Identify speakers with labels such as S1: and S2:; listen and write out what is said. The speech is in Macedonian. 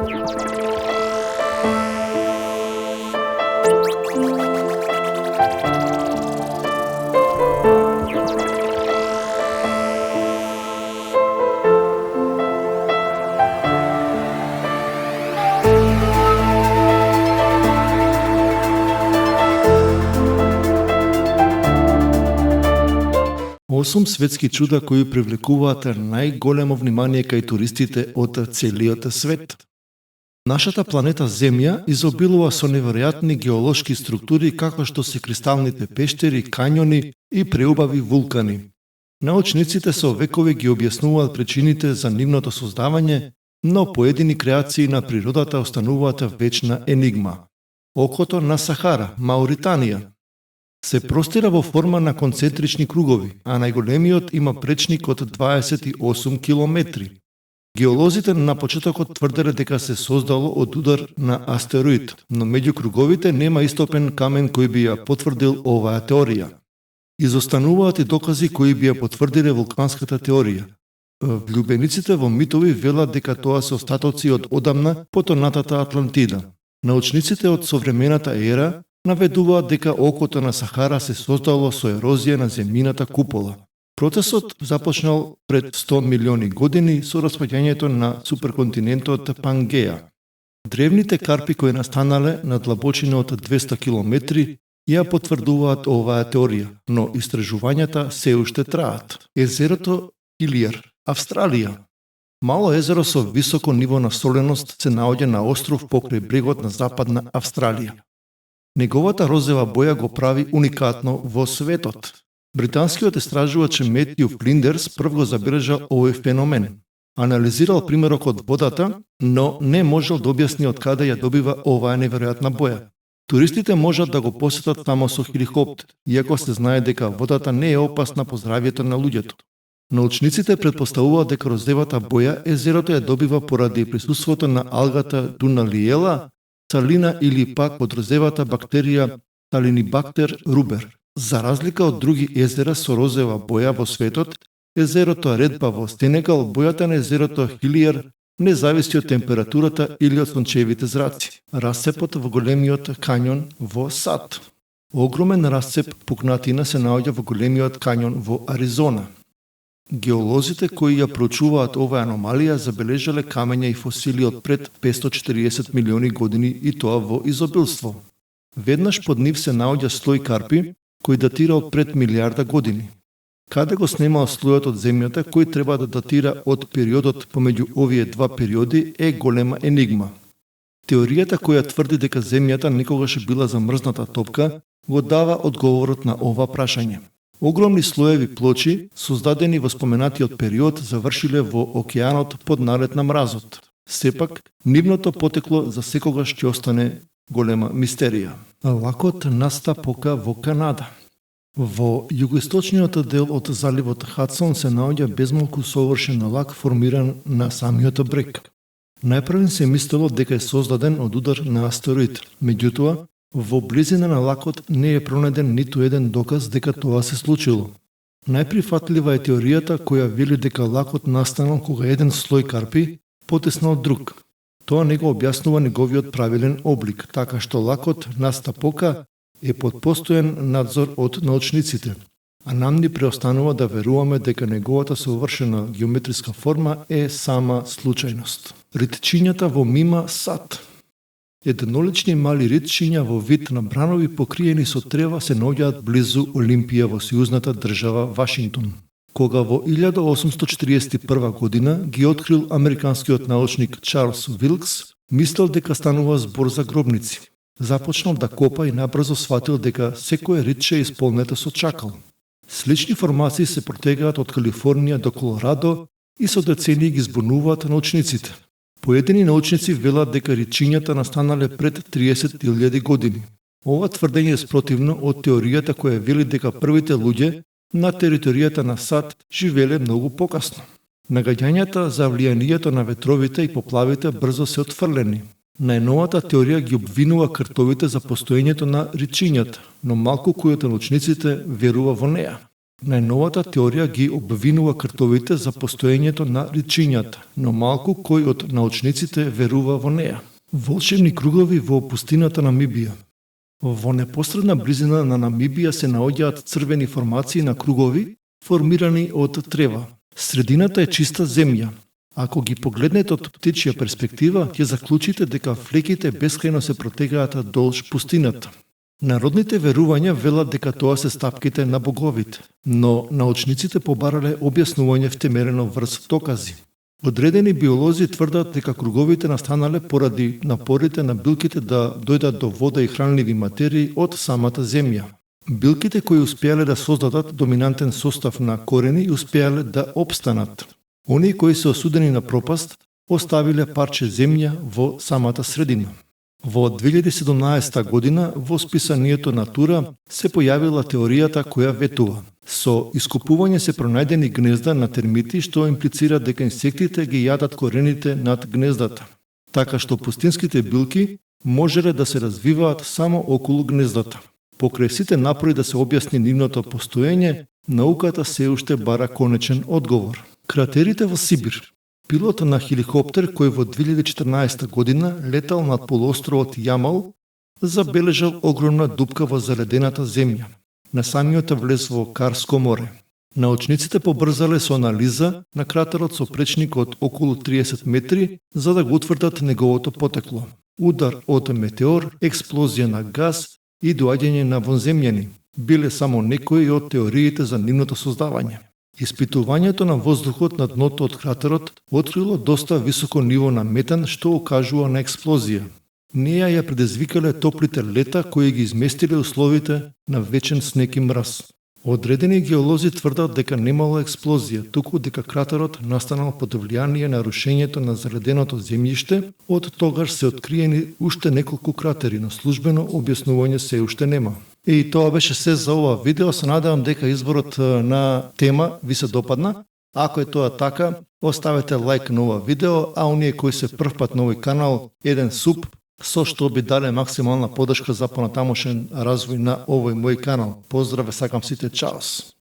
S1: Осум светски чуда кои привлекуваат најголемо внимание кај туристите од целиот свет. Нашата планета Земја изобилува со неверојатни геолошки структури како што се кристалните пештери, кањони и преубави вулкани. Научниците со векови ги објаснуваат причините за нивното создавање, но поедини креации на природата остануваат вечна енигма. Окото на Сахара, Мауританија, се простира во форма на концентрични кругови, а најголемиот има пречник од 28 километри. Геолозите на почетокот тврделе дека се создало од удар на астероид, но меѓу круговите нема истопен камен кој би ја потврдил оваа теорија. Изостануваат и докази кои би ја потврдиле вулканската теорија. Влюбениците во митови велат дека тоа се остатоци од одамна потонатата Атлантида. Научниците од современата ера наведуваат дека окото на Сахара се создало со ерозија на земјината купола. Процесот започнал пред 100 милиони години со распаѓањето на суперконтинентот Пангеа. Древните карпи кои настанале на длабочина од 200 километри ја потврдуваат оваа теорија, но истражувањата се уште траат. Езерото Хилиер, Австралија. Мало езеро со високо ниво на соленост се наоѓа на остров покрај брегот на западна Австралија. Неговата розова боја го прави уникатно во светот. Британскиот истражувач Метју Флиндерс прв го забележал овој феномен. Анализирал примерок од водата, но не можел да објасни од каде ја добива оваа неверојатна боја. Туристите можат да го посетат само со хеликоптер, иако се знае дека водата не е опасна по здравјето на луѓето. Научниците предпоставуваат дека розовата боја езерото ја добива поради присуството на алгата Дуналиела, салина или пак од розовата бактерија Салинибактер рубер. За разлика од други езера со розова боја во светот, езерото Редба во Сенегал, бојата на езерото Хилиер не зависи од температурата или од сончевите зраци. Расцепот во големиот кањон во САД. Огромен расцеп пукнатина се наоѓа во големиот кањон во Аризона. Геолозите кои ја проучуваат оваа аномалија забележале камења и фосили од пред 540 милиони години и тоа во изобилство. Веднаш под нив се наоѓа слој карпи кој датира од пред милиарда години. Каде го снемал слојот од земјата кој треба да датира од периодот помеѓу овие два периоди е голема енигма. Теоријата која тврди дека земјата некогаш била замрзната топка го дава одговорот на ова прашање. Огромни слоеви плочи, создадени во споменатиот период, завршиле во океанот под налет на мразот. Сепак, нивното потекло за секогаш ќе остане голема мистерија. Лакот Настапока во Канада. Во југоисточниот дел од заливот Хадсон се наоѓа безмалку совршен лак формиран на самиот брег. Најпрвен се мислело дека е создаден од удар на астероид, меѓутоа, во близина на лакот не е пронајден ниту еден доказ дека тоа се случило. Најприфатлива е теоријата која вели дека лакот настанал кога еден слој карпи потеснал друг. Тоа не го објаснува неговиот правилен облик, така што лакот Настапока е под постојан надзор од научниците, а нам ни преостанува да веруваме дека неговата совршена геометриска форма е сама случајност. Ритчињата во Мима САД. Еднолични мали ритчиња во вид на бранови покриени со трева се наоѓаат близу Олимпија во сојузната држава Вашингтон. Кога во 1841 година ги открил американскиот научник Чарлс Вилкс, мислел дека станува збор за гробници. Започнал да копа и набрзо сватил дека секое ритче е исполнето со чакал. Слични формации се протегаат од Калифорнија до Колорадо и со децении ги збунуваат научниците. Поедини научници велат дека ритчињата настанале пред 30.000 години. Ова тврдење е спротивно од теоријата која вели дека првите луѓе на територијата на САД живеле многу покасно. Нагаѓањата за влијанието на ветровите и поплавите брзо се отфрлени. Најновата теорија ги обвинува кртовите за постоењето на ритчињата, но малку кој од научниците верува во неа. Најновата теорија ги обвинува кртовите за постоењето на ричињата, но малку кој од научниците верува во неа. Волшебни кругови во пустината Намибија. Во непосредна близина на Намибија се наоѓаат црвени формации на кругови, формирани од трева. Средината е чиста земја. Ако ги погледнете од птичја перспектива, ќе заклучите дека флеките бескрајно се протегаат долж пустината. Народните верувања велат дека тоа се стапките на боговите, но научниците побарале објаснување втемерено врз докази. Одредени биолози тврдат дека круговите настанале поради напорите на билките да дојдат до вода и хранливи материи од самата земја. Билките кои успеале да создадат доминантен состав на корени успеале да опстанат. Оние кои се осудени на пропаст оставиле парче земја во самата средина. Во 2017 година во списанието Натура се појавила теоријата која ветува: со искупување се пронајдени гнезда на термити што имплицира дека инсектите ги јадат корените над гнездата, така што пустинските билки можеле да се развиваат само околу гнездата. Покрај сите напори да се објасни нивното постоење, науката се уште бара конечен одговор. Кратерите во Сибир. Пилот на хеликоптер кој во 2014 година летал над полуостровот Јамал забележал огромна дупка во заледената земја, на самиот влез во Карско море. Научниците побрзале со анализа на кратерот со пречник од околу 30 метри за да го утврдат неговото потекло. Удар од метеор, експлозија на газ и доаѓање на вонземјани биле само некои од теориите за нивното создавање. Испитувањето на воздухот на дното од кратерот открило доста високо ниво на метан што окажува на експлозија. Неа ја предизвикале топлите лета кои ги изместиле условите на вечен снег и мраз. Одредени геолози тврдат дека немало експлозија, туку дека кратерот настанал под влијание на рушењето на заледеното земјиште, од тогаш се откриени уште неколку кратери, но службено објаснување се уште нема. И тоа беше се за ова видео. Се надевам дека изборот на тема ви се допадна. Ако е тоа така, оставете лайк на ова видео, а оние кои се првпат на овој канал, еден суб, со што би дале максимална подршка за понатамошен развој на овој мој канал. Поздрав, сакам сите, чаос!